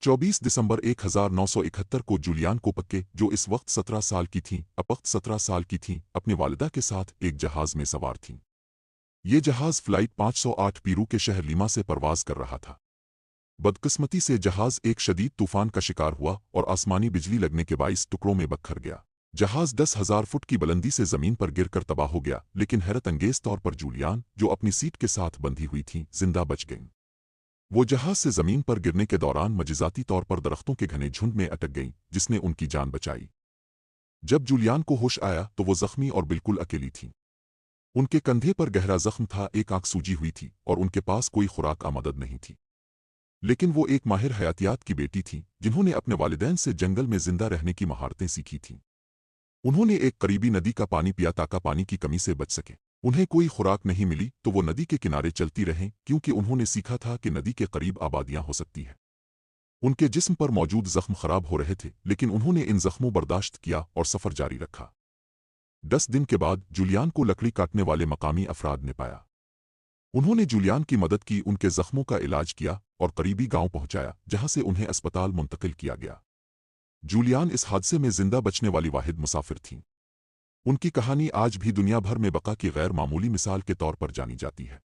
24 दिसंबर 1971 को जूलियान को पक्के, जो इस वक्त 17 साल की थीं, अपनी वालिदा के साथ एक जहाज में सवार थीं। ये जहाज फ्लाइट 508 पीरू के शहर लीमा से परवाज कर रहा था। बदकिस्मती से जहाज एक शदीद तूफान का शिकार हुआ और आसमानी बिजली लगने के बाइस टुकड़ों में बखर गया। जहाज 10,000 फुट की बुलंदी से जमीन पर गिरकर तबाह हो गया, लेकिन हैरत अंगेज तौर पर जूलियान, जो अपनी सीट के साथ बंधी हुई थीं, जिंदा बच गईं। वो जहाज से जमीन पर गिरने के दौरान मजिजाती तौर पर दरख्तों के घने झुंड में अटक गईं, जिसने उनकी जान बचाई। जब जूलियान को होश आया तो वो जख्मी और बिल्कुल अकेली थीं। उनके कंधे पर गहरा जख्म था, एक आंख सूजी हुई थी और उनके पास कोई खुराक मदद नहीं थी। लेकिन वो एक माहिर हयातियात की बेटी थीं, जिन्होंने अपने वालिदैन से जंगल में जिंदा रहने की महारतें सीखी थीं। उन्होंने एक करीबी नदी का पानी पिया ताकि पानी की कमी से बच सके। उन्हें कोई खुराक नहीं मिली तो वो नदी के किनारे चलती रहें, क्योंकि उन्होंने सीखा था कि नदी के करीब आबादियां हो सकती हैं। उनके जिस्म पर मौजूद जख्म खराब हो रहे थे, लेकिन उन्होंने इन जख्मों बर्दाश्त किया और सफ़र जारी रखा। 10 दिन के बाद जूलियान को लकड़ी काटने वाले मकामी अफराद ने पाया। उन्होंने जूलियान की मदद की, उनके जख्मों का इलाज किया और करीबी गांव पहुंचाया, जहां से उन्हें अस्पताल मुंतकिल किया गया। जूलियान इस हादसे में जिंदा बचने वाली वाहिद मुसाफिर थीं। उनकी कहानी आज भी दुनिया भर में बका की गैर मामूली मिसाल के तौर पर जानी जाती है।